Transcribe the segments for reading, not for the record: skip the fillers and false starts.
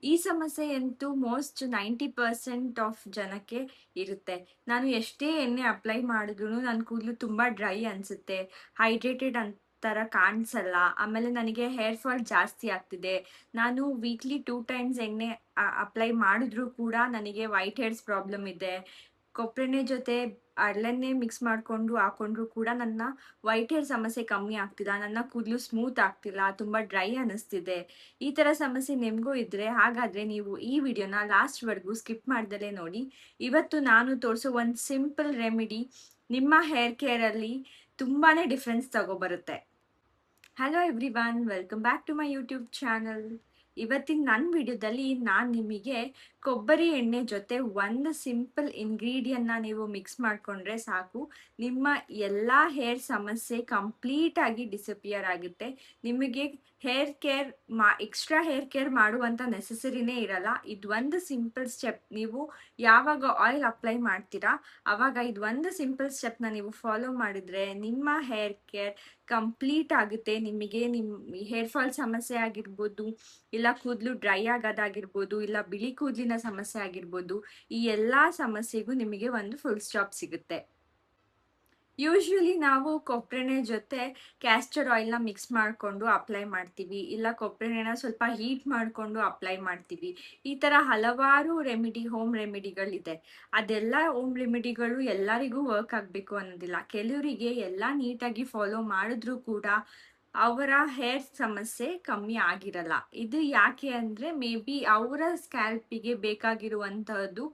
ಈ ಸಮಸ್ಯೆ ಅಂತೂ ಮೋಸ್ಟ್ 90% ಆಫ್ ಜನಕ್ಕೆ ಇರುತ್ತೆ. ನಾನು ಎಷ್ಟೇ ಎಣ್ಣೆ ಅಪ್ಲೈ ಮಾಡಿದ್ರು ನನ್ನ ಕೂದಲು ತುಂಬ ಡ್ರೈ ಅನಿಸುತ್ತೆ, ಹೈಡ್ರೇಟೆಡ್ ಥರ ಕಾಣಿಸಲ್ಲ. ಆಮೇಲೆ ನನಗೆ ಹೇರ್ ಫಾಲ್ ಜಾಸ್ತಿ ಆಗ್ತಿದೆ. ನಾನು ವೀಕ್ಲಿ 2 ಟೈಮ್ಸ್ ಎಣ್ಣೆ ಅಪ್ಲೈ ಮಾಡಿದ್ರೂ ಕೂಡ ನನಗೆ ವೈಟ್ ಹೇರ್ಸ್ ಪ್ರಾಬ್ಲಮ್ ಇದೆ. ಕೊಬ್ಬರೆಣ್ಣೆ ಜೊತೆ ಹರಳೆಣ್ಣೆ ಮಿಕ್ಸ್ ಮಾಡಿಕೊಂಡು ಹಾಕೊಂಡ್ರು ಕೂಡ ನನ್ನ ವೈಟ್ ಹೇರ್ ಸಮಸ್ಯೆ ಕಮ್ಮಿ ಆಗ್ತಿಲ್ಲ, ನನ್ನ ಕೂದಲು ಸ್ಮೂತ್ ಆಗ್ತಿಲ್ಲ, ತುಂಬ ಡ್ರೈ ಅನ್ನಿಸ್ತಿದೆ. ಈ ಥರ ಸಮಸ್ಯೆ ನಿಮಗೂ ಇದ್ದರೆ ಹಾಗಾದರೆ ನೀವು ಈ ವಿಡಿಯೋನ ಲಾಸ್ಟ್ವರೆಗೂ ಸ್ಕಿಪ್ ಮಾಡ್ದಲೇ ನೋಡಿ. ಇವತ್ತು ನಾನು ತೋರಿಸೋ ಒಂದು ಸಿಂಪಲ್ ರೆಮಿಡಿ ನಿಮ್ಮ ಹೇರ್ ಕೇರಲ್ಲಿ ತುಂಬಾ ಡಿಫ್ರೆನ್ಸ್ ತಗೊಬರುತ್ತೆ. Hello everyone, welcome back to my YouTube channel. ಇವತ್ತಿನ ನನ್ನ ವಿಡಿಯೋದಲ್ಲಿ ನಾನು ನಿಮಗೆ ಕೊಬ್ಬರಿ ಎಣ್ಣೆ ಜೊತೆ ಒಂದು ಸಿಂಪಲ್ ಇಂಗ್ರೀಡಿಯನ್ನ ನೀವು ಮಿಕ್ಸ್ ಮಾಡಿಕೊಂಡ್ರೆ ಸಾಕು, ನಿಮ್ಮ ಎಲ್ಲ ಹೇರ್ ಸಮಸ್ಯೆ ಕಂಪ್ಲೀಟಾಗಿ ಡಿಸಪಿಯರ್ ಆಗುತ್ತೆ. ನಿಮಗೆ hair care extra hair care ಮಾಡುವಂಥ ನೆಸೆಸರಿನೇ ಇರಲ್ಲ. ಇದು ಒಂದು ಸಿಂಪಲ್ ಸ್ಟೆಪ್ ನೀವು ಯಾವಾಗ ಆಯಿಲ್ ಅಪ್ಲೈ ಮಾಡ್ತೀರಾ ಆವಾಗ ಇದು ಒಂದು ಸಿಂಪಲ್ ಸ್ಟೆಪ್ನ ನೀವು ಫಾಲೋ ಮಾಡಿದರೆ ನಿಮ್ಮ ಹೇರ್ ಕೇರ್ ಕಂಪ್ಲೀಟ್ ಆಗುತ್ತೆ. ನಿಮಗೆ ನಿಮ್ಮ ಹೇರ್ ಫಾಲ್ ಸಮಸ್ಯೆ ಆಗಿರ್ಬೋದು, ಇಲ್ಲ ಕೂದಲು ಡ್ರೈ ಆಗೋದಾಗಿರ್ಬೋದು, ಇಲ್ಲ ಬಿಳಿ ಕೂದಲಿನ ಸಮಸ್ಯೆ ಆಗಿರ್ಬೋದು, ಈ ಎಲ್ಲ ಸಮಸ್ಯೆಗೂ ನಿಮಗೆ ಒಂದು ಫುಲ್ ಸ್ಟಾಪ್ ಸಿಗುತ್ತೆ. ಯೂಶ್ವಲಿ ನಾವು ಕೊಬ್ಬರೆಣ್ಣೆ ಜೊತೆ ಕ್ಯಾಸ್ಟರ್ ಆಯಿಲ್ನ ಮಿಕ್ಸ್ ಮಾಡಿಕೊಂಡು ಅಪ್ಲೈ ಮಾಡ್ತೀವಿ, ಇಲ್ಲ ಕೊಬ್ಬರೆಣ್ಣೆನ ಸ್ವಲ್ಪ ಹೀಟ್ ಮಾಡಿಕೊಂಡು ಅಪ್ಲೈ ಮಾಡ್ತೀವಿ. ಈ ಥರ ಹಲವಾರು ಹೋಮ್ ರೆಮಿಡಿಗಳಿದೆ. ಅದೆಲ್ಲ ಹೋಮ್ ರೆಮಿಡಿಗಳು ಎಲ್ಲರಿಗೂ ವರ್ಕ್ ಆಗಬೇಕು ಅನ್ನೋದಿಲ್ಲ. ಕೆಲವರಿಗೆ ಎಲ್ಲ ನೀಟಾಗಿ ಫಾಲೋ ಮಾಡಿದ್ರೂ ಕೂಡ ಅವರ ಹೇರ್ ಸಮಸ್ಯೆ ಕಮ್ಮಿ ಆಗಿರಲ್ಲ. ಇದು ಯಾಕೆ ಅಂದರೆ ಮೇ ಬಿ ಅವರ ಸ್ಕ್ಯಾಲ್ಪಿಗೆ ಬೇಕಾಗಿರುವಂತಹದ್ದು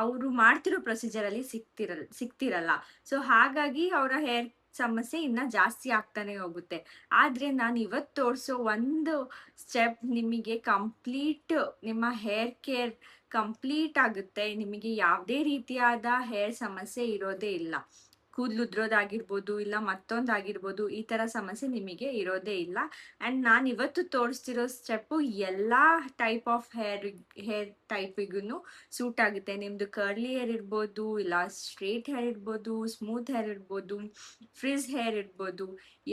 ಅವರು ಮಾಡ್ತಿರೋ ಪ್ರೊಸೀಜರಲ್ಲಿ ಸಿಗ್ತಿರಲ್ಲ. ಸೊ ಹಾಗಾಗಿ ಅವರ ಹೇರ್ ಸಮಸ್ಯೆ ಇನ್ನ ಜಾಸ್ತಿ ಆಗ್ತಾನೆ ಹೋಗುತ್ತೆ. ಆದರೆ ನಾನು ಇವತ್ತು ತೋರಿಸೋ ಒಂದು ಸ್ಟೆಪ್ ನಿಮಗೆ ಕಂಪ್ಲೀಟ್ ನಿಮ್ಮ ಹೇರ್ ಕೇರ್ ಕಂಪ್ಲೀಟ್ ಆಗುತ್ತೆ. ನಿಮಗೆ ಯಾವುದೇ ರೀತಿಯಾದ ಹೇರ್ ಸಮಸ್ಯೆ ಇರೋದೇ ಇಲ್ಲ. ಕೂದಲು ಉದ್ರೋದಾಗಿರ್ಬೋದು, ಇಲ್ಲ ಮತ್ತೊಂದಾಗಿರ್ಬೋದು, ಈ ಥರ ಸಮಸ್ಯೆ ನಿಮಗೆ ಇರೋದೇ ಇಲ್ಲ. ಆ್ಯಂಡ್ ನಾನು ಇವತ್ತು ತೋರಿಸ್ತಿರೋ ಸ್ಟೆಪ್ಪು ಎಲ್ಲ ಟೈಪ್ ಆಫ್ ಹೇರ್ ಟೈಪಿಗೂ ಸೂಟ್ ಆಗುತ್ತೆ. ನಿಮ್ಮದು ಕರ್ಲಿ ಹೇರ್ ಇರ್ಬೋದು, ಇಲ್ಲ ಸ್ಟ್ರೇಟ್ ಹೇರ್ ಇರ್ಬೋದು, ಸ್ಮೂತ್ ಹೇರ್ ಇರ್ಬೋದು, ಫ್ರಿಜ್ ಹೇರ್ ಇರ್ಬೋದು,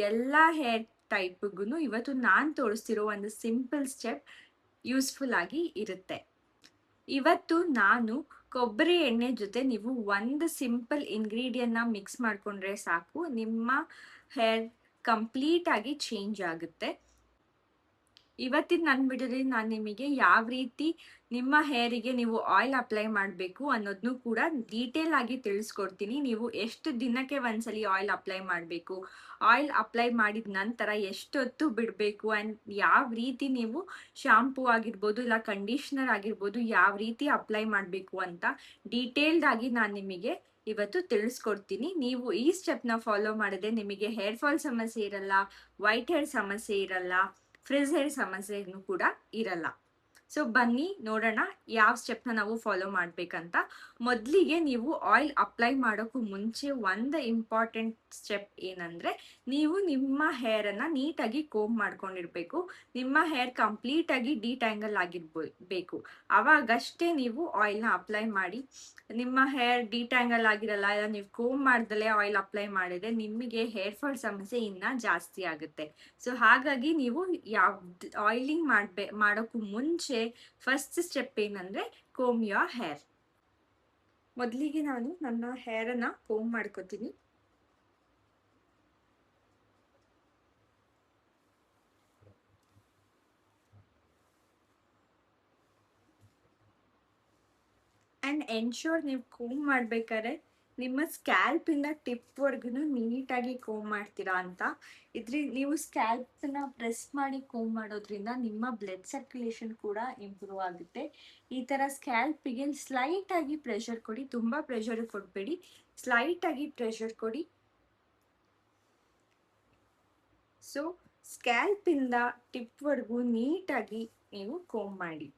ಎಲ್ಲ ಹೇರ್ ಟೈಪಿಗೂ ಇವತ್ತು ನಾನು ತೋರಿಸ್ತಿರೋ ಒಂದು ಸಿಂಪಲ್ ಸ್ಟೆಪ್ ಯೂಸ್ಫುಲ್ ಆಗಿ ಇರುತ್ತೆ. ಇವತ್ತು ನಾನು ಕೊಬ್ಬರಿ ಎಣ್ಣೆ ಜೊತೆ ನೀವು ಒಂದು ಸಿಂಪಲ್ ಇಂಗ್ರೀಡಿಯನ್ನ ಮಿಕ್ಸ್ ಮಾಡಿಕೊಂಡ್ರೆ ಸಾಕು, ನಿಮ್ಮ ಹೇರ್ ಕಂಪ್ಲೀಟ್ ಆಗಿ ಚೇಂಜ್ ಆಗುತ್ತೆ. ಇವತ್ತಿನ ನನ್ನ ವಿಡಿಯೋದಲ್ಲಿ ನಾನು ನಿಮಗೆ ಯಾವ ರೀತಿ ನಿಮ್ಮ ಹೇರಿಗೆ ನೀವು ಆಯಿಲ್ ಅಪ್ಲೈ ಮಾಡಬೇಕು ಅನ್ನೋದನ್ನು ಕೂಡ ಡೀಟೇಲ್ ಆಗಿ ತಿಳಿಸ್ಕೊಡ್ತೀನಿ. ನೀವು ಎಷ್ಟು ದಿನಕ್ಕೆ ಒಂದ್ಸಲಿ ಆಯಿಲ್ ಅಪ್ಲೈ ಮಾಡಬೇಕು, ಆಯಿಲ್ ಅಪ್ಲೈ ಮಾಡಿದ ನಂತರ ಎಷ್ಟೊತ್ತು ಬಿಡಬೇಕು, ಆ್ಯಂಡ್ ಯಾವ ರೀತಿ ನೀವು ಶಾಂಪೂ ಆಗಿರ್ಬೋದು ಇಲ್ಲ ಕಂಡೀಷ್ನರ್ ಆಗಿರ್ಬೋದು ಯಾವ ರೀತಿ ಅಪ್ಲೈ ಮಾಡಬೇಕು ಅಂತ ಡೀಟೇಲ್ಡ್ ಆಗಿ ನಾನು ನಿಮಗೆ ಇವತ್ತು ತಿಳಿಸ್ಕೊಡ್ತೀನಿ. ನೀವು ಈ ಸ್ಟೆಪ್ನ ಫಾಲೋ ಮಾಡಿದ್ರೆ ನಿಮಗೆ ಹೇರ್ ಫಾಲ್ ಸಮಸ್ಯೆ ಇರಲ್ಲ, ವೈಟ್ ಹೇರ್ ಸಮಸ್ಯೆ ಇರಲ್ಲ, ಫ್ರಿಜ್ ಹೇರ್ ಸಮಸ್ಯೆನೂ ಕೂಡ ಇರಲ್ಲ. ಸೊ ಬನ್ನಿ ನೋಡೋಣ ಯಾವ ಸ್ಟೆಪ್ನ ನಾವು ಫಾಲೋ ಮಾಡಬೇಕಂತ. ಮೊದಲಿಗೆ ನೀವು ಆಯಿಲ್ ಅಪ್ಲೈ ಮಾಡೋಕ್ಕೂ ಮುಂಚೆ ಒಂದು ಇಂಪಾರ್ಟೆಂಟ್ ಸ್ಟೆಪ್ ಏನಂದರೆ, ನೀವು ನಿಮ್ಮ ಹೇರನ್ನು ನೀಟಾಗಿ ಕೋಂಬ್ ಮಾಡ್ಕೊಂಡಿರಬೇಕು. ನಿಮ್ಮ ಹೇರ್ ಕಂಪ್ಲೀಟಾಗಿ ಡಿಟ್ಯಾಂಗಲ್ ಆಗಿರ್ಬೇಕು, ಆವಾಗಷ್ಟೇ ನೀವು ಆಯಿಲ್ನ ಅಪ್ಲೈ ಮಾಡಿ. ನಿಮ್ಮ ಹೇರ್ ಡಿಟ್ಯಾಂಗಲ್ ಆಗಿರಲ್ಲ, ಇಲ್ಲ ನೀವು ಕೋಂಬ್ ಮಾಡ್ದಲೇ ಆಯಿಲ್ ಅಪ್ಲೈ ಮಾಡಿದರೆ ನಿಮಗೆ ಹೇರ್ ಫಾಲ್ ಸಮಸ್ಯೆ ಇನ್ನೂ ಜಾಸ್ತಿ ಆಗುತ್ತೆ. ಸೊ ಹಾಗಾಗಿ ನೀವು ಆಯಿಲಿಂಗ್ ಮಾಡೋಕ್ಕೂ ಮುಂಚೆ ಫಸ್ಟ್ ಸ್ಟೆಪ್ ಏನಂದ್ರೆ ಕೋಮ್ ಯೋರ್ ಹೇರ್. ಮೊದಲಿಗೆ ನಾನು ನನ್ನ ಹೇರನ್ನ ಕೋಮ್ ಮಾಡ್ಕೋತೀನಿ. ಆ್ಯಂಡ್ ಎನ್ಶೋರ್ ನೀವು ಕೋಮ್ ಮಾಡ್ಬೇಕಾದ್ರೆ ನಿಮ್ಮ ಸ್ಕ್ಯಾಲ್ಪಿಂದ ಟಿಪ್ವರ್ಗು ನೀಟಾಗಿ ಕೋಮ್ ಮಾಡ್ತೀರಾ ಅಂತ. ನೀವು ಸ್ಕ್ಯಾಲ್ಪ್ನ ಪ್ರೆಸ್ ಮಾಡಿ ಕೋಮ್ ಮಾಡೋದ್ರಿಂದ ನಿಮ್ಮ ಬ್ಲಡ್ ಸರ್ಕ್ಯುಲೇಷನ್ ಕೂಡ ಇಂಪ್ರೂವ್ ಆಗುತ್ತೆ. ಈ ಥರ ಸ್ಕ್ಯಾಲ್ಪಿಗೆ ಸ್ಲೈಟಾಗಿ ಪ್ರೆಷರ್ ಕೊಡಿ, ತುಂಬ ಪ್ರೆಷರ್ ಕೊಡಬೇಡಿ, ಸ್ಲೈಟಾಗಿ ಪ್ರೆಷರ್ ಕೊಡಿ. ಸೊ ಸ್ಕ್ಯಾಲ್ಪಿಂದ ಟಿಪ್ವರ್ಗೂ ನೀಟಾಗಿ ನೀವು ಕೋಮ್ ಮಾಡಿ.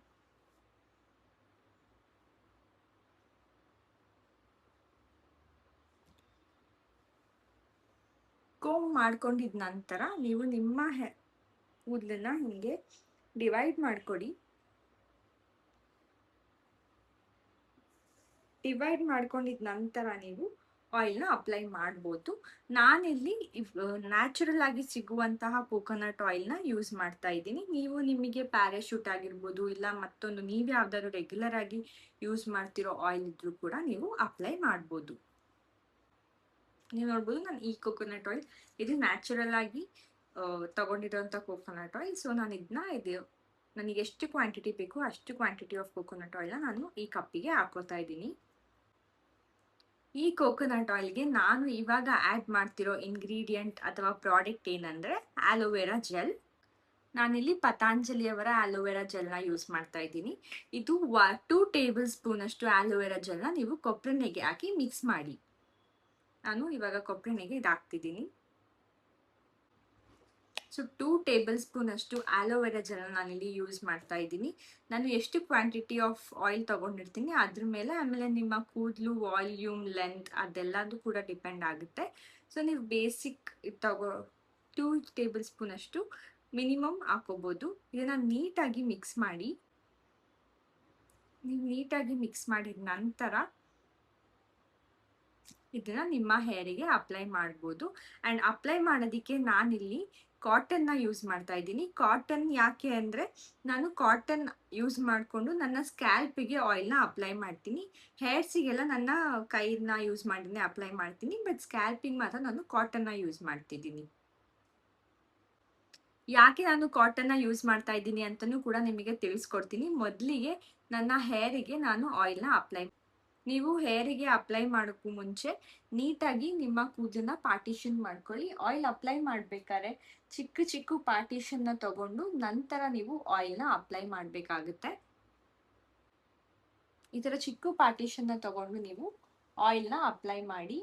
ಕೋಮ್ ಮಾಡ್ಕೊಂಡಿದ ನಂತರ ನೀವು ನಿಮ್ಮ ಕೂದಲನ್ನ ಹೀಗೆ ಡಿವೈಡ್ ಮಾಡ್ಕೊಡಿ. ಡಿವೈಡ್ ಮಾಡ್ಕೊಂಡಿದ ನಂತರ ನೀವು ಆಯಿಲ್ನ ಅಪ್ಲೈ ಮಾಡ್ಬೋದು. ನಾನಿಲ್ಲಿ ನ್ಯಾಚುರಲ್ ಆಗಿ ಸಿಗುವಂತಹ ಕೋಕೋನಟ್ ಆಯಿಲ್ನ ಯೂಸ್ ಮಾಡ್ತಾ ಇದ್ದೀನಿ. ನೀವು ನಿಮಗೆ ಪ್ಯಾರಾಶೂಟ್ ಆಗಿರ್ಬೋದು, ಇಲ್ಲ ಮತ್ತೊಂದು ನೀವು ಯಾವ್ದಾದ್ರು ರೆಗ್ಯುಲರ್ ಆಗಿ ಯೂಸ್ ಮಾಡ್ತಿರೋ ಆಯಿಲ್ ಇದ್ರೂ ಕೂಡ ನೀವು ಅಪ್ಲೈ ಮಾಡ್ಬೋದು. ನೀವು ನೋಡ್ಬೋದು ನಾನು ಈ ಕೋಕೋನಟ್ ಆಯಿಲ್ ಇದು ನ್ಯಾಚುರಲ್ ಆಗಿ ತಗೊಂಡಿರೋಂಥ ಕೋಕೋನಟ್ ಆಯಿಲ್. ಸೊ ನಾನು ಇದು ನನಗೆ ಎಷ್ಟು ಕ್ವಾಂಟಿಟಿ ಬೇಕು ಅಷ್ಟು ಕ್ವಾಂಟಿಟಿ ಆಫ್ ಕೋಕೋನಟ್ ಆಯಿಲ್ನ ನಾನು ಈ ಕಪ್ಪಿಗೆ ಹಾಕೋತಾ ಇದ್ದೀನಿ. ಈ ಕೋಕೋನಟ್ ಆಯಿಲ್ಗೆ ನಾನು ಇವಾಗ ಆ್ಯಡ್ ಮಾಡ್ತಿರೋ ಇಂಗ್ರೀಡಿಯೆಂಟ್ ಅಥವಾ ಪ್ರಾಡಕ್ಟ್ ಏನಂದರೆ ಆಲೋವೆರಾ ಜೆಲ್. ನಾನಿಲ್ಲಿ ಪತಾಂಜಲಿಯವರ ಆಲೋವೆರಾ ಜೆಲ್ನ ಯೂಸ್ ಮಾಡ್ತಾ ಇದ್ದೀನಿ. ಇದು 2 ಟೇಬಲ್ ಸ್ಪೂನ್ ಅಷ್ಟು ಆಲೋವೆರಾ ಜೆಲ್ನ ನೀವು ಕೊಬ್ಬರೆಣ್ಣೆಗೆ ಹಾಕಿ ಮಿಕ್ಸ್ ಮಾಡಿ. ನಾನು ಇವಾಗ ಕೊಬ್ಬರೆಣ್ಣೆಗೆ ಇದು ಹಾಕ್ತಿದ್ದೀನಿ. ಸೊ 2 ಟೇಬಲ್ ಸ್ಪೂನ್ ಅಷ್ಟು ಆಲೋವೆರಾ ಜೆಲ್ ನಾನಿಲ್ಲಿ ಯೂಸ್ ಮಾಡ್ತಾ ಇದ್ದೀನಿ. ನಾನು ಎಷ್ಟು ಕ್ವಾಂಟಿಟಿ ಆಫ್ ಆಯಿಲ್ ತೊಗೊಂಡಿರ್ತೀನಿ ಅದ್ರ ಮೇಲೆ, ಆಮೇಲೆ ನಿಮ್ಮ ಕೂದಲು ವಾಲ್ಯೂಮ್ ಲೆಂತ್ ಅದೆಲ್ಲದೂ ಕೂಡ ಡಿಪೆಂಡ್ ಆಗುತ್ತೆ. ಸೊ ನೀವು ಬೇಸಿಕ್ 2 ಟೇಬಲ್ ಸ್ಪೂನ್ ಅಷ್ಟು ಮಿನಿಮಮ್ ಹಾಕೋಬೋದು. ಇದನ್ನು ನೀಟಾಗಿ ಮಿಕ್ಸ್ ಮಾಡಿ. ನೀವು ನೀಟಾಗಿ ಮಿಕ್ಸ್ ಮಾಡಿದ ನಂತರ ಇದನ್ನ ನಿಮ್ಮ ಹೇರಿಗೆ ಅಪ್ಲೈ ಮಾಡ್ಬೋದು. ಆ್ಯಂಡ್ ಅಪ್ಲೈ ಮಾಡೋದಕ್ಕೆ ನಾನಿಲ್ಲಿ ಕಾಟನ್ನ ಯೂಸ್ ಮಾಡ್ತಾ ಇದ್ದೀನಿ. ಕಾಟನ್ ಯಾಕೆ ಅಂದರೆ ನಾನು ಕಾಟನ್ ಯೂಸ್ ಮಾಡಿಕೊಂಡು ನನ್ನ ಸ್ಕ್ಯಾಲ್ಪಿಗೆ ಆಯಿಲ್ನ ಅಪ್ಲೈ ಮಾಡ್ತೀನಿ. ಹೇರ್ಸಿಗೆಲ್ಲ ನನ್ನ ಕೈನ ಯೂಸ್ ಮಾಡಿನೇ ಅಪ್ಲೈ ಮಾಡ್ತೀನಿ, ಬಟ್ ಸ್ಕ್ಯಾಲ್ಪಿಗೆ ಮಾತ್ರ ನಾನು ಕಾಟನ್ನ ಯೂಸ್ ಮಾಡ್ತಿದ್ದೀನಿ. ಯಾಕೆ ನಾನು ಕಾಟನ್ನ ಯೂಸ್ ಮಾಡ್ತಾ ಇದ್ದೀನಿ ಅಂತಲೂ ಕೂಡ ನಿಮಗೆ ತಿಳಿಸ್ಕೊಡ್ತೀನಿ. ಮೊದಲಿಗೆ ನನ್ನ ಹೇರಿಗೆ ನಾನು ಆಯಿಲ್ನ ನೀವು ಹೇರಿಗೆ ಅಪ್ಲೈ ಮಾಡೋಕ್ಕೂ ಮುಂಚೆ ನೀಟಾಗಿ ನಿಮ್ಮ ಕೂದಲನ್ನ ಪಾರ್ಟಿಷನ್ ಮಾಡ್ಕೊಳ್ಳಿ. ಆಯಿಲ್ ಅಪ್ಲೈ ಮಾಡಬೇಕಾದ್ರೆ ಚಿಕ್ಕ ಚಿಕ್ಕ ಪಾರ್ಟಿಷನ್ನ ತಗೊಂಡು ನಂತರ ನೀವು ಆಯಿಲ್ನ ಅಪ್ಲೈ ಮಾಡಬೇಕಾಗುತ್ತೆ. ಈ ಥರ ಚಿಕ್ಕ ಪಾರ್ಟಿಷನ್ನ ತಗೊಂಡು ನೀವು ಆಯಿಲ್ನ ಅಪ್ಲೈ ಮಾಡಿ.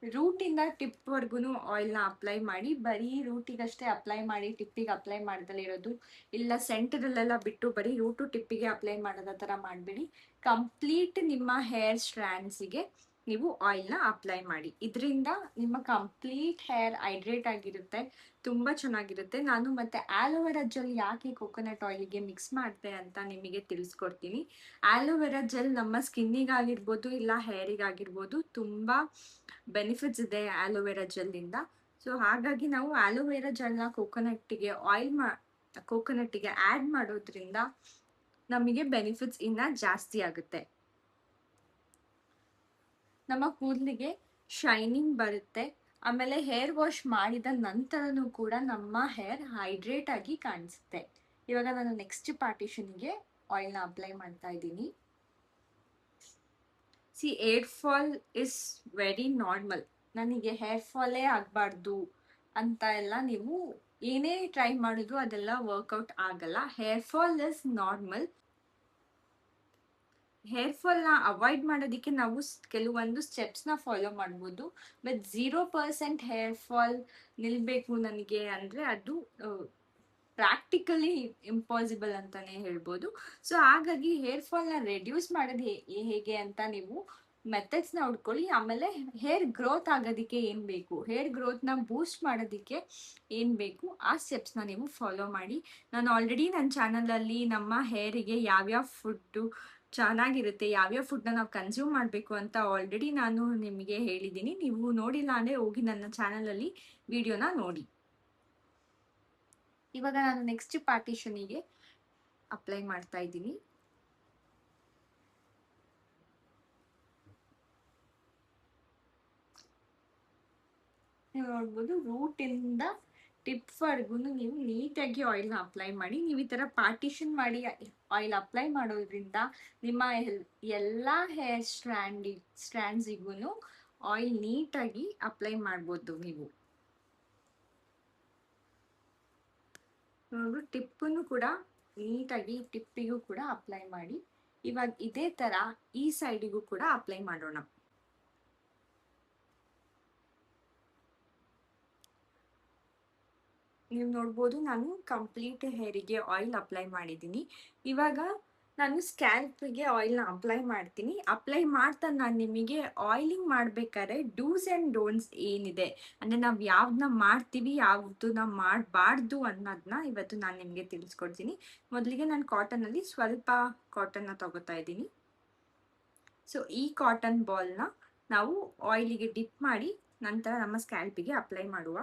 ರೂಟಿಂದ ಟಿಪ್ವರೆಗೂ ಆಯಿಲ್ನ ಅಪ್ಲೈ ಮಾಡಿ. ಬರೀ ರೂಟಿಗಷ್ಟೇ ಅಪ್ಲೈ ಮಾಡಿ ಟಿಪ್ಪಿಗೆ ಅಪ್ಲೈ ಮಾಡ್ದಲೇ ಇರೋದು, ಇಲ್ಲ ಸೆಂಟರಲ್ಲೆಲ್ಲ ಬಿಟ್ಟು ಬರೀ ರೂಟು ಟಿಪ್ಪಿಗೆ ಅಪ್ಲೈ ಮಾಡೋದ ಥರ ಮಾಡಬೇಡಿ. ಕಂಪ್ಲೀಟ್ ನಿಮ್ಮ ಹೇರ್ ಸ್ಟ್ರ್ಯಾಂಡ್ಸಿಗೆ ನೀವು ಆಯಿಲ್ನ ಅಪ್ಲೈ ಮಾಡಿ. ಇದರಿಂದ ನಿಮ್ಮ ಕಂಪ್ಲೀಟ್ ಹೇರ್ ಹೈಡ್ರೇಟ್ ಆಗಿರುತ್ತೆ, ತುಂಬ ಚೆನ್ನಾಗಿರುತ್ತೆ. ನಾನು ಮತ್ತೆ ಆಲೋವೆರಾ ಜೆಲ್ ಯಾಕೆ ಕೋಕೋನಟ್ ಆಯಿಲ್ಗೆ ಮಿಕ್ಸ್ ಮಾಡಿದೆ ಅಂತ ನಿಮಗೆ ತಿಳಿಸ್ಕೊಡ್ತೀನಿ. ಆಲೋವೆರಾ ಜೆಲ್ ನಮ್ಮ ಸ್ಕಿನ್ನಿಗಾಗಿರ್ಬೋದು ಇಲ್ಲ ಹೇರಿಗಾಗಿರ್ಬೋದು ತುಂಬ ಬೆನಿಫಿಟ್ಸ್ ಇದೆ ಆಲೋವೆರಾ ಜೆಲ್ಲಿಂದ. ಸೊ ಹಾಗಾಗಿ ನಾವು ಆಲೋವೆರಾ ಜೆಲ್ನ ಕೋಕೋನಟ್ಟಿಗೆ ಆ್ಯಡ್ ಮಾಡೋದ್ರಿಂದ ನಮಗೆ ಬೆನಿಫಿಟ್ಸ್ ಇನ್ನೂ ಜಾಸ್ತಿ ಆಗುತ್ತೆ. ನಮ್ಮ ಕೂದಲಿಗೆ ಶೈನಿಂಗ್ ಬರುತ್ತೆ. ಆಮೇಲೆ ಹೇರ್ ವಾಶ್ ಮಾಡಿದ ನಂತರನೂ ಕೂಡ ನಮ್ಮ ಹೇರ್ ಹೈಡ್ರೇಟ್ ಆಗಿ ಕಾಣಿಸುತ್ತೆ. ಇವಾಗ ನಾನು ನೆಕ್ಸ್ಟ್ ಪಾರ್ಟಿಷನ್ಗೆ ಆಯಿಲ್ನ ಅಪ್ಲೈ ಮಾಡ್ತಾ ಇದ್ದೀನಿ. Hair fall is very normal. ನನಗೆ ಹೇರ್ ಫಾಲೇ ಆಗಬಾರ್ದು ಅಂತ ಎಲ್ಲ ನೀವು ಏನೇ ಟ್ರೈ ಮಾಡಿದ್ರು ಅದೆಲ್ಲ ವರ್ಕೌಟ್ ಆಗಲ್ಲ. Hair fall is normal. Hair ಫಾಲ್ನ ಅವಾಯ್ಡ್ ಮಾಡೋದಕ್ಕೆ ನಾವು ಕೆಲವೊಂದು ಸ್ಟೆಪ್ಸ್ನ ಫಾಲೋ ಮಾಡ್ಬೋದು. ಬಟ್ 0% ಹೇರ್ ಫಾಲ್ ನಿಲ್ಲಬೇಕು ನನಗೆ ಅಂದರೆ ಅದು ಪ್ರಾಕ್ಟಿಕಲಿ ಇಂಪಾಸಿಬಲ್ ಅಂತಲೇ ಹೇಳ್ಬೋದು. ಸೊ ಹಾಗಾಗಿ ಹೇರ್ ಫಾಲ್ನ ರೆಡ್ಯೂಸ್ ಮಾಡೋದು ಹೇಗೆ ಅಂತ ನೀವು ಮೆಥಡ್ಸ್ನ ಹುಡ್ಕೊಳ್ಳಿ. ಆಮೇಲೆ ಹೇರ್ ಗ್ರೋತ್ ಆಗೋದಕ್ಕೆ ಏನು ಬೇಕು, ಹೇರ್ ಗ್ರೋತ್ನ ಬೂಸ್ಟ್ ಮಾಡೋದಕ್ಕೆ ಏನು ಬೇಕು ಆ ಸ್ಟೆಪ್ಸ್ನ ನೀವು ಫಾಲೋ ಮಾಡಿ. ನಾನು ಆಲ್ರೆಡಿ ನನ್ನ ಚಾನಲಲ್ಲಿ ನಮ್ಮ ಹೇರಿಗೆ ಯಾವ್ಯಾವ ಫುಡ್ಡು ಚೆನ್ನಾಗಿರುತ್ತೆ, ಯಾವ್ಯಾವ ಫುಡ್ನ ನಾವು ಕನ್ಸ್ಯೂಮ್ ಮಾಡಬೇಕು ಅಂತ ಆಲ್ರೆಡಿ ನಾನು ನಿಮಗೆ ಹೇಳಿದ್ದೀನಿ. ನೀವು ನೋಡಿಲ್ಲ ಅಂದರೆ ಹೋಗಿ ನನ್ನ ಚಾನಲಲ್ಲಿ ವಿಡಿಯೋನ ನೋಡಿ. ಇವಾಗ ನಾನು ನೆಕ್ಸ್ಟ್ ಪಾರ್ಟಿಷನಿಗೆ ಅಪ್ಲೈ ಮಾಡ್ತಾ ಇದ್ದೀನಿ. ನೀವು ನೋಡ್ಬೋದು ರೂಟಿಂದ ಟಿಪ್ವರೆಗೂ ನೀವು ನೀಟಾಗಿ ಆಯಿಲ್ನ ಅಪ್ಲೈ ಮಾಡಿ. ನೀವು ಈ ಥರ ಪಾರ್ಟಿಷನ್ ಮಾಡಿ ಆಯಿಲ್ ಅಪ್ಲೈ ಮಾಡೋದ್ರಿಂದ ನಿಮ್ಮ ಎಲ್ಲ ಹೇರ್ ಸ್ಟ್ರ್ಯಾಂಡ್ಸಿಗೂ ಆಯಿಲ್ ನೀಟಾಗಿ ಅಪ್ಲೈ ಮಾಡ್ಬೋದು. ನೀವು ನೋಡು ಟಿಪ್ಪನ್ನು ಕೂಡ ನೀಟಾಗಿ ಟಿಪ್ಪಿಗೂ ಕೂಡ ಅಪ್ಲೈ ಮಾಡಿ. ಇವಾಗ ಇದೇ ಥರ ಈ ಸೈಡಿಗೂ ಕೂಡ ಅಪ್ಲೈ ಮಾಡೋಣ. ನೀವು ನೋಡ್ಬೋದು ನಾನು ಕಂಪ್ಲೀಟ್ ಹೇರಿಗೆ ಆಯಿಲ್ ಅಪ್ಲೈ ಮಾಡಿದ್ದೀನಿ. ಇವಾಗ ನಾನು ಸ್ಕ್ಯಾಲ್ಪಿಗೆ ಆಯಿಲ್ನ ಅಪ್ಲೈ ಮಾಡ್ತೀನಿ. ಅಪ್ಲೈ ಮಾಡ್ತಾ ನಾನು ನಿಮಗೆ ಆಯಿಲಿಂಗ್ ಮಾಡಬೇಕಾದ್ರೆ ಡೂಸ್ ಆ್ಯಂಡ್ ಡೋಂಟ್ಸ್ ಏನಿದೆ ಅಂದರೆ ನಾವು ಯಾವ್ದನ್ನ ಮಾಡ್ತೀವಿ ಯಾವ್ದನ್ನ ಮಾಡಬಾರ್ದು ಅನ್ನೋದನ್ನ ಇವತ್ತು ನಾನು ನಿಮಗೆ ತಿಳಿಸ್ಕೊಡ್ತೀನಿ. ಮೊದಲಿಗೆ ನಾನು ಕಾಟನಲ್ಲಿ ಸ್ವಲ್ಪ ಕಾಟನ್ನ ತಗೋತಾ ಇದ್ದೀನಿ. ಸೊ ಈ ಕಾಟನ್ ಬಾಲ್ನ ನಾವು ಆಯಿಲಿಗೆ ಡಿಪ್ ಮಾಡಿ ನಂತರ ನಮ್ಮ ಸ್ಕ್ಯಾಲ್ಪಿಗೆ ಅಪ್ಲೈ ಮಾಡುವ.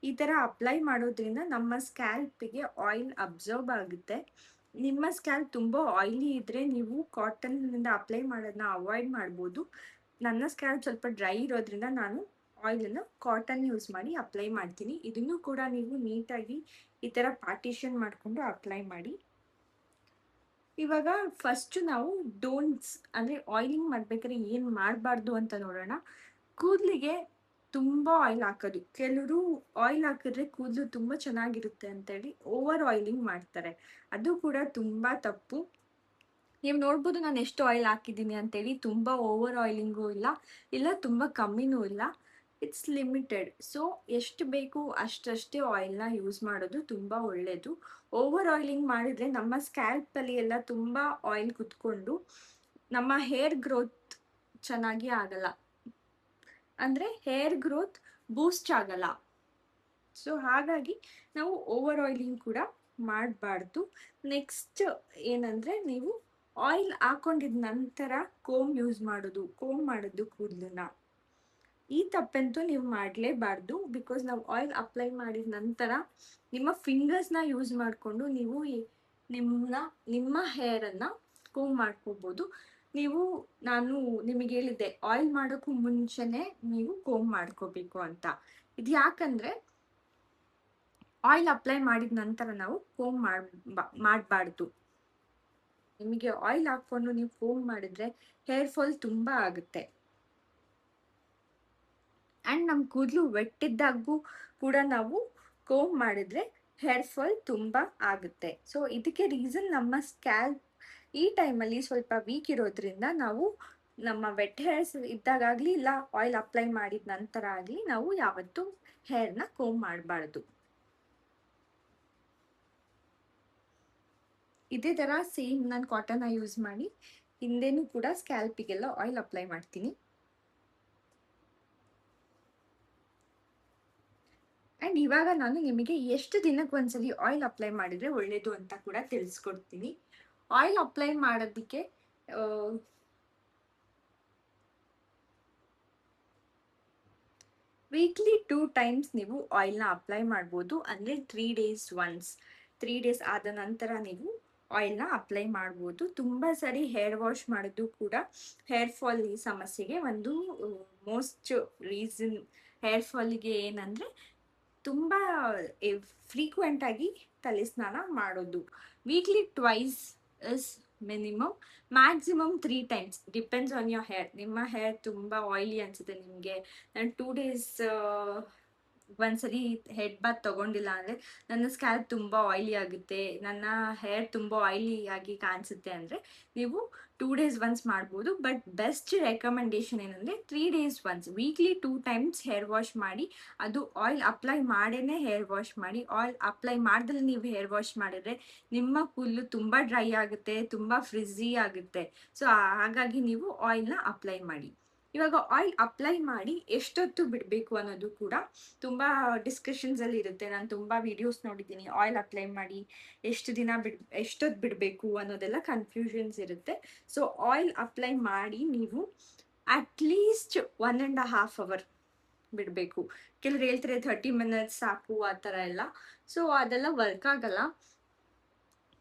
ಈ ಥರ ಅಪ್ಲೈ ಮಾಡೋದ್ರಿಂದ ನಮ್ಮ ಸ್ಕ್ಯಾಲ್ಪಿಗೆ ಆಯಿಲ್ ಅಬ್ಸರ್ವ್ ಆಗುತ್ತೆ. ನಿಮ್ಮ ಸ್ಕ್ಯಾಲ್ಪ್ ತುಂಬ ಆಯಿಲಿ ಇದ್ದರೆ ನೀವು ಕಾಟನ್ನಿಂದ ಅಪ್ಲೈ ಮಾಡೋದನ್ನ ಅವಾಯ್ಡ್ ಮಾಡ್ಬೋದು. ನನ್ನ ಸ್ಕ್ಯಾಲ್ಪ್ ಸ್ವಲ್ಪ ಡ್ರೈ ಇರೋದ್ರಿಂದ ನಾನು ಆಯಿಲನ್ನು ಕಾಟನ್ ಯೂಸ್ ಮಾಡಿ ಅಪ್ಲೈ ಮಾಡ್ತೀನಿ. ಇದನ್ನು ಕೂಡ ನೀವು ನೀಟಾಗಿ ಈ ಥರ ಪಾರ್ಟಿಷನ್ ಮಾಡಿಕೊಂಡು ಅಪ್ಲೈ ಮಾಡಿ. ಇವಾಗ ಫಸ್ಟು ನಾವು ಡೋಂಟ್ಸ್ ಅಂದರೆ ಆಯಿಲಿಂಗ್ ಮಾಡ್ಬೇಕಾದ್ರೆ ಏನು ಮಾಡಬಾರ್ದು ಅಂತ ನೋಡೋಣ. ಕೂದಲಿಗೆ ತುಂಬ ಆಯಿಲ್ ಹಾಕೋದು. ಕೆಲವರು ಆಯಿಲ್ ಹಾಕಿದ್ರೆ ಕೂದಲು ತುಂಬ ಚೆನ್ನಾಗಿರುತ್ತೆ ಅಂತೇಳಿ ಓವರ್ ಆಯಿಲಿಂಗ್ ಮಾಡ್ತಾರೆ. ಅದು ಕೂಡ ತುಂಬ ತಪ್ಪು. ನೀವು ನೋಡ್ಬೋದು ನಾನು ಎಷ್ಟು ಆಯಿಲ್ ಹಾಕಿದ್ದೀನಿ ಅಂತೇಳಿ. ತುಂಬ ಓವರ್ ಆಯಿಲಿಂಗೂ ಇಲ್ಲ ತುಂಬ ಕಮ್ಮಿನೂ ಇಲ್ಲ. It's limited. ಸೊ ಎಷ್ಟು ಬೇಕು ಅಷ್ಟಷ್ಟೇ ಆಯಿಲ್ನ ಯೂಸ್ ಮಾಡೋದು ತುಂಬ ಒಳ್ಳೆಯದು. ಓವರ್ ಆಯಿಲಿಂಗ್ ಮಾಡಿದರೆ ನಮ್ಮ ಸ್ಕ್ಯಾಲ್ಪಲ್ಲಿ ಎಲ್ಲ ತುಂಬ ಆಯಿಲ್ ಕುತ್ಕೊಂಡು ನಮ್ಮ ಹೇರ್ ಗ್ರೋತ್ ಚೆನ್ನಾಗಿ ಆಗಲ್ಲ. ಅಂದರೆ ಹೇರ್ ಗ್ರೋತ್ ಬೂಸ್ಟ್ ಆಗಲ್ಲ. ಸೊ ಹಾಗಾಗಿ ನಾವು ಓವರ್ ಆಯಿಲಿಂಗ್ ಕೂಡ ಮಾಡಬಾರ್ದು. ನೆಕ್ಸ್ಟ್ ಏನಂದರೆ ನೀವು ಆಯಿಲ್ ಹಾಕೊಂಡಿದ ನಂತರ ಕೋಮ್ ಯೂಸ್ ಮಾಡೋದು ಕೂದಲನ್ನ. ಈ ತಪ್ಪಂತೂ ನೀವು ಮಾಡಲೇಬಾರ್ದು. ಬಿಕಾಸ್ ನಾವು ಆಯಿಲ್ ಅಪ್ಲೈ ಮಾಡಿದ ನಂತರ ನಿಮ್ಮ ಫಿಂಗರ್ಸ್ನ ಯೂಸ್ ಮಾಡಿಕೊಂಡು ನೀವು ನಿಮ್ಮ ಹೇರನ್ನು ಕೋಮ್ ಮಾಡ್ಕೋಬೋದು. ನಾನು ನಿಮಗೆ ಹೇಳಿದ್ದೆ ಆಯಿಲ್ ಮಾಡೋಕ್ಕೂ ಮುಂಚೆನೇ ನೀವು ಕೋಮ್ ಮಾಡ್ಕೋಬೇಕು ಅಂತ. ಇದು ಯಾಕಂದರೆ ಆಯಿಲ್ ಅಪ್ಲೈ ಮಾಡಿದ ನಂತರ ನಾವು ಕೋಮ್ ಮಾಡಬಾರ್ದು. ನಿಮಗೆ ಆಯಿಲ್ ಹಾಕ್ಕೊಂಡು ನೀವು ಕೋಮ್ ಮಾಡಿದ್ರೆ ಹೇರ್ ಫಾಲ್ ತುಂಬ ಆಗುತ್ತೆ. ಆ್ಯಂಡ್ ನಮ್ಮ ಕೂದಲು ವೆಟ್ಟಿದ್ದಾಗೂ ಕೂಡ ನಾವು ಕೋಮ್ ಮಾಡಿದ್ರೆ ಹೇರ್ ಫಾಲ್ ತುಂಬ ಆಗುತ್ತೆ. ಸೊ ಇದಕ್ಕೆ ರೀಸನ್ ನಮ್ಮ ಸ್ಕ್ಯಾಲ್ಪ್ ಈ ಟೈಮಲ್ಲಿ ಸ್ವಲ್ಪ ವೀಕ್ ಇರೋದ್ರಿಂದ ನಾವು ನಮ್ಮ ವೆಟ್ ಹೇರ್ಸ್ ಇದ್ದಾಗಲಿ ಇಲ್ಲ ಆಯಿಲ್ ಅಪ್ಲೈ ಮಾಡಿದ ನಂತರ ಆಗಲಿ ನಾವು ಯಾವತ್ತೂ ಹೇರ್ನ ಕೋಮ್ ಮಾಡಬಾರ್ದು. ಇದೇ ಥರ ಸೇಮ್ ನಾನು ಕಾಟನ್ನ ಯೂಸ್ ಮಾಡಿ ಹಿಂದೆನೂ ಕೂಡ ಸ್ಕ್ಯಾಲ್ಪಿಗೆಲ್ಲ ಆಯಿಲ್ ಅಪ್ಲೈ ಮಾಡ್ತೀನಿ. ಆ್ಯಂಡ್ ಇವಾಗ ನಾನು ನಿಮಗೆ ಎಷ್ಟು ದಿನಕ್ಕೆ ಒಂದ್ಸಲಿ ಆಯಿಲ್ ಅಪ್ಲೈ ಮಾಡಿದರೆ ಒಳ್ಳೆಯದು ಅಂತ ಕೂಡ ತಿಳಿಸ್ಕೊಡ್ತೀನಿ. ಆಯಿಲ್ ಅಪ್ಲೈ ಮಾಡೋದಕ್ಕೆ ವೀಕ್ಲಿ 2 ಟೈಮ್ಸ್ ನೀವು ಆಯಿಲ್ನ ಅಪ್ಲೈ ಮಾಡ್ಬೋದು. ಅಂದರೆ 3 ಡೇಸ್ ಒನ್ಸ್. 3 ಡೇಸ್ ಆದ ನಂತರ ನೀವು ಆಯಿಲ್ನ ಅಪ್ಲೈ ಮಾಡ್ಬೋದು. ತುಂಬ ಸರಿ ಹೇರ್ ವಾಶ್ ಮಾಡೋದು ಕೂಡ ಹೇರ್ ಫಾಲ್ ಈ ಸಮಸ್ಯೆಗೆ ಒಂದು ಮೋಸ್ಟ್ ರೀಸನ್. ಹೇರ್ ಫಾಲಿಗೆ ಏನಂದರೆ ತುಂಬ ಫ್ರೀಕ್ವೆಂಟಾಗಿ ತಲೆ ಸ್ನಾನ ಮಾಡೋದು. Weekly twice is minimum. Maximum 3 times depends on your hair. ನಿಮ್ಮ ಹೇರ್ ತುಂಬ ಆಯಿಲಿ ಅನಿಸುತ್ತೆ ನಿಮಗೆ, ನಾನು 2 ಡೇಸ್ ಒಂದ್ಸರಿ ಹೆಡ್ ಬಾತ್ ತೊಗೊಂಡಿಲ್ಲ ಅಂದರೆ ನನ್ನ ಸ್ಕ್ಯಾಲ್ಪ್ ತುಂಬ ಆಯಿಲಿ ಆಗುತ್ತೆ, ನನ್ನ ಹೇರ್ ತುಂಬ ಆಯಿಲಿ ಆಗಿ ಕಾಣಿಸುತ್ತೆ ಅಂದರೆ ನೀವು 2 ಡೇಸ್ ಒನ್ಸ್ ಮಾಡ್ಬೋದು. ಬಟ್ ಬೆಸ್ಟ್ ರೆಕಮೆಂಡೇಶನ್ ಏನಂದರೆ 3 days once. Weekly 2 times hair wash ಮಾಡಿ. ಅದು ಆಯಿಲ್ ಅಪ್ಲೈ ಮಾಡೇ ಹೇರ್ ವಾಶ್ ಮಾಡಿ. ಆಯಿಲ್ ಅಪ್ಲೈ ಮಾಡ್ದಲ್ಲಿ ನೀವು ಹೇರ್ ವಾಶ್ ಮಾಡಿದ್ರೆ ನಿಮ್ಮ ಕೂದಲು ತುಂಬ ಡ್ರೈ ಆಗುತ್ತೆ, ತುಂಬ ಫ್ರಿಝಿ ಆಗುತ್ತೆ. ಸೊ ಹಾಗಾಗಿ ನೀವು ಆಯಿಲ್ನ ಅಪ್ಲೈ ಮಾಡಿ. ಇವಾಗ ಆಯಿಲ್ ಅಪ್ಲೈ ಮಾಡಿ ಎಷ್ಟೊತ್ತು ಬಿಡಬೇಕು ಅನ್ನೋದು ಕೂಡ ತುಂಬ ಡಿಸ್ಕಷನ್ಸಲ್ಲಿ ಇರುತ್ತೆ. ನಾನು ತುಂಬ ವೀಡಿಯೋಸ್ ನೋಡಿದ್ದೀನಿ. ಆಯಿಲ್ ಅಪ್ಲೈ ಮಾಡಿ ಎಷ್ಟೊತ್ತು ಬಿಡಬೇಕು ಅನ್ನೋದೆಲ್ಲ ಕನ್ಫ್ಯೂಷನ್ಸ್ ಇರುತ್ತೆ. ಸೊ ಆಯಿಲ್ ಅಪ್ಲೈ ಮಾಡಿ ನೀವು ಅಟ್ಲೀಸ್ಟ್ 1.5 ಅವರ್ ಬಿಡಬೇಕು. ಕೆಲವ್ರು ಹೇಳ್ತಾರೆ 30 ಮಿನಿಟ್ಸ್ ಸಾಕು ಆ ಥರ ಎಲ್ಲ. ಸೊ ಅದೆಲ್ಲ ವರ್ಕ್ ಆಗಲ್ಲ.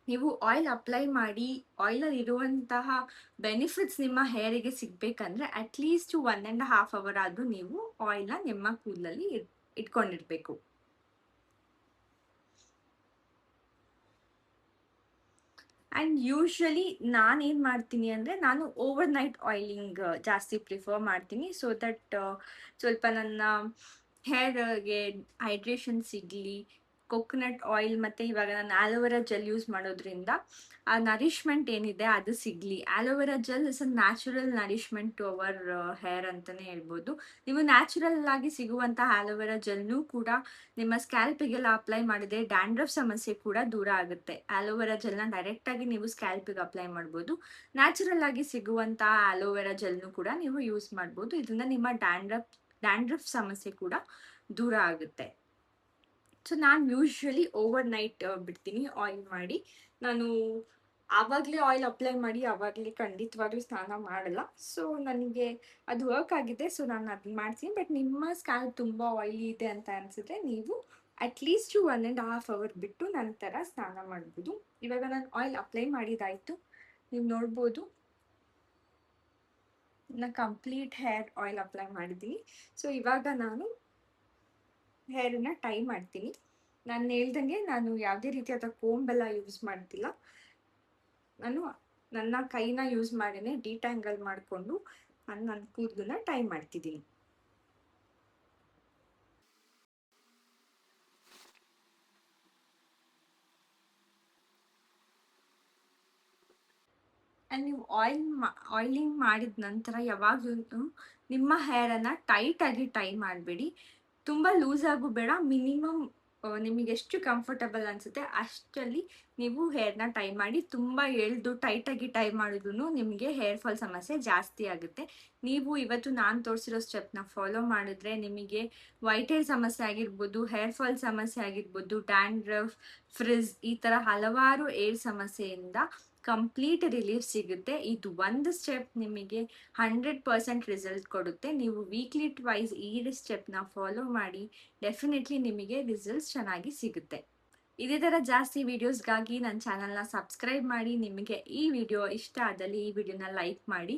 ನೀವು ಆಯಿಲ್ ಅಪ್ಲೈ ಮಾಡಿ ಆಯಿಲಲ್ಲಿ ಇರುವಂತಹ ಬೆನಿಫಿಟ್ಸ್ ನಿಮ್ಮ ಹೇರಿಗೆ ಸಿಗಬೇಕಂದ್ರೆ ಅಟ್ಲೀಸ್ಟ್ 1.5 ಅವರ್ ಆದರೂ ನೀವು ಆಯಿಲ್ನ ನಿಮ್ಮ ಕೂದಲಲ್ಲಿ ಇಟ್ಕೊಂಡಿರ್ಬೇಕು. ಆ್ಯಂಡ್ ಯೂಶ್ವಲಿ ನಾನೇನು ಮಾಡ್ತೀನಿ ಅಂದರೆ ನಾನು ಓವರ್ ನೈಟ್ ಆಯಿಲಿಂಗ್ ಜಾಸ್ತಿ ಪ್ರಿಫರ್ ಮಾಡ್ತೀನಿ. ಸೊ ದಟ್ ಸ್ವಲ್ಪ ನನ್ನ ಹೇರ್ಗೆ ಹೈಡ್ರೇಷನ್ ಸಿಗಲಿ. ಕೊಕೊನಟ್ ಆಯಿಲ್ ಮತ್ತು ಇವಾಗ ನಾನು ಆಲೋವೆರಾ ಜೆಲ್ ಯೂಸ್ ಮಾಡೋದ್ರಿಂದ ಆ ನರಿಶ್ಮೆಂಟ್ ಏನಿದೆ ಅದು ಸಿಗಲಿ. Aloe vera gel is a natural nourishment to our hair ಅಂತಲೇ ಹೇಳ್ಬೋದು. ನೀವು ನ್ಯಾಚುರಲ್ ಆಗಿ ಸಿಗುವಂಥ ಆಲೋವೆರಾ ಜೆಲ್ನೂ ಕೂಡ ನಿಮ್ಮ ಸ್ಕ್ಯಾಲ್ಪಿಗೆಲ್ಲ ಅಪ್ಲೈ ಮಾಡಿದರೆ ಡ್ಯಾಂಡ್ರಫ್ ಸಮಸ್ಯೆ ಕೂಡ ದೂರ ಆಗುತ್ತೆ. ಆಲೋವೆರಾ ಜೆಲ್ನ ಡೈರೆಕ್ಟಾಗಿ ನೀವು ಸ್ಕ್ಯಾಲ್ಪಿಗೆ ಅಪ್ಲೈ ಮಾಡ್ಬೋದು. ನ್ಯಾಚುರಲ್ ಆಗಿ ಸಿಗುವಂಥ ಆಲೋವೆರಾ ಜೆಲ್ನೂ ಕೂಡ ನೀವು ಯೂಸ್ ಮಾಡ್ಬೋದು. ಇದರಿಂದ ನಿಮ್ಮ ಡ್ಯಾಂಡ್ರಫ್ ಸಮಸ್ಯೆ ಕೂಡ ದೂರ ಆಗುತ್ತೆ. ಸೊ ನಾನು ಯೂಶ್ವಲಿ ಓವರ್ ನೈಟ್ ಬಿಡ್ತೀನಿ ಆಯಿಲ್ ಮಾಡಿ. ನಾನು ಆವಾಗಲೇ ಆಯಿಲ್ ಅಪ್ಲೈ ಮಾಡಿ ಆವಾಗಲೇ ಖಂಡಿತವಾಗ್ಲೂ ಸ್ನಾನ ಮಾಡಲ್ಲ. ಸೊ ನನಗೆ ಅದು ವರ್ಕ್ ಆಗಿದೆ. ಸೊ ನಾನು ಅದನ್ನ ಮಾಡ್ತೀನಿ. ಬಟ್ ನಿಮ್ಮ ಸ್ಕ್ಯಾಲ್ಪ್ ತುಂಬ ಆಯಿಲಿ ಇದೆ ಅಂತ ಅನಿಸಿದ್ರೆ ನೀವು ಅಟ್ಲೀಸ್ಟ್ 1.5 ಅವರ್ ಬಿಟ್ಟು ನಂತರ ಸ್ನಾನ ಮಾಡ್ಬೋದು. ಇವಾಗ ನಾನು ಆಯಿಲ್ ಅಪ್ಲೈ ಮಾಡಿದಾಯಿತು. ನೀವು ನೋಡ್ಬೋದು ನಾನು ಕಂಪ್ಲೀಟ್ ಹೇರ್ ಆಯಿಲ್ ಅಪ್ಲೈ ಮಾಡಿದ್ದೀನಿ. ಸೊ ಇವಾಗ ನಾನು ಹೇರನ್ನ ಟೈ ಮಾಡ್ತೀನಿ. ನಾನು ಹೇಳ್ದಂಗೆ ನಾನು ಯಾವುದೇ ರೀತಿಯಾದ ಕೋಂಬೆಲ್ಲ ಯೂಸ್ ಮಾಡ್ತಿಲ್ಲ. ನಾನು ನನ್ನ ಕೈನ ಯೂಸ್ ಮಾಡಿನೇ ಡಿಟ್ಯಾಂಗಲ್ ಮಾಡಿಕೊಂಡು ನಾನು ನನ್ನ ಕೂದಲನ್ನ ಟೈ ಮಾಡ್ತಿದ್ದೀನಿ. ಆ್ಯಂಡ್ ನೀವು ಆಯಿಲಿಂಗ್ ಮಾಡಿದ ನಂತರ ಯಾವಾಗಲೂ ನಿಮ್ಮ ಹೇರನ್ನು ಟೈಟಾಗಿ ಟೈ ಮಾಡಬೇಡಿ. ತುಂಬ ಲೂಸಾಗೂ ಬೇಡ. ಮಿನಿಮಮ್ ನಿಮಗೆ ಎಷ್ಟು ಕಂಫರ್ಟಬಲ್ ಅನಿಸುತ್ತೆ ಅಷ್ಟರಲ್ಲಿ ನೀವು ಹೇರ್ನ ಟೈ ಮಾಡಿ. ತುಂಬ ಎಳೆದು ಟೈಟಾಗಿ ಟೈ ಮಾಡಿದ್ರು ನಿಮಗೆ ಹೇರ್ ಫಾಲ್ ಸಮಸ್ಯೆ ಜಾಸ್ತಿ ಆಗುತ್ತೆ. ನೀವು ಇವತ್ತು ನಾನು ತೋರಿಸಿರೋ ಸ್ಟೆಪ್ನ ಫಾಲೋ ಮಾಡಿದ್ರೆ ನಿಮಗೆ ವೈಟ್ ಹೇರ್ ಸಮಸ್ಯೆ ಆಗಿರ್ಬೋದು, ಹೇರ್ ಫಾಲ್ ಸಮಸ್ಯೆ ಆಗಿರ್ಬೋದು, ಡ್ಯಾಂಡ್ರಫ್, ಫ್ರಿಜ್ ಈ ಥರ ಹಲವಾರು ಏರ್ ಸಮಸ್ಯೆಯಿಂದ ಕಂಪ್ಲೀಟ್ ರಿಲೀಫ್ ಸಿಗುತ್ತೆ. ಇದು ಒಂದು ಸ್ಟೆಪ್ ನಿಮಗೆ 100% ರಿಸಲ್ಟ್ ಕೊಡುತ್ತೆ. ನೀವು ವೀಕ್ಲಿ ಟ್ವೈಸ್ ಈ ಸ್ಟೆಪ್ನ ಫಾಲೋ ಮಾಡಿ ಡೆಫಿನೆಟ್ಲಿ ನಿಮಗೆ ರಿಸಲ್ಟ್ಸ್ ಚೆನ್ನಾಗಿ ಸಿಗುತ್ತೆ. ಇದೇ ಥರ ಜಾಸ್ತಿ ವೀಡಿಯೋಸ್ಗಾಗಿ ನನ್ನ ಚಾನಲ್ನ ಸಬ್ಸ್ಕ್ರೈಬ್ ಮಾಡಿ. ನಿಮಗೆ ಈ ವಿಡಿಯೋ ಇಷ್ಟ ಆದಲ್ಲಿ ಈ ವಿಡಿಯೋನ ಲೈಕ್ ಮಾಡಿ.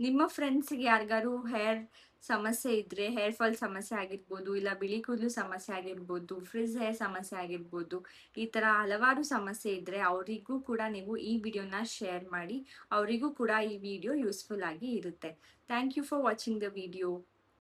ನಿಮ್ಮ ಫ್ರೆಂಡ್ಸಿಗೆ ಯಾರಿಗಾರು ಹೇರ್ ಸಮಸ್ಯೆ ಇದ್ದರೆ, ಹೇರ್ ಫಾಲ್ ಸಮಸ್ಯೆ ಆಗಿರ್ಬೋದು, ಇಲ್ಲ ಬಿಳಿ ಕೂದಲು ಸಮಸ್ಯೆ ಆಗಿರ್ಬೋದು, ಫ್ರಿಜ್ ಹೇರ್ ಸಮಸ್ಯೆ ಆಗಿರ್ಬೋದು, ಈ ಥರ ಹಲವಾರು ಸಮಸ್ಯೆ ಇದ್ದರೆ ಅವರಿಗೂ ಕೂಡ ನೀವು ಈ ವಿಡಿಯೋನ ಶೇರ್ ಮಾಡಿ. ಅವರಿಗೂ ಕೂಡ ಈ ವಿಡಿಯೋ ಯೂಸ್ಫುಲ್ ಆಗಿ ಇರುತ್ತೆ. Thank you for watching the video.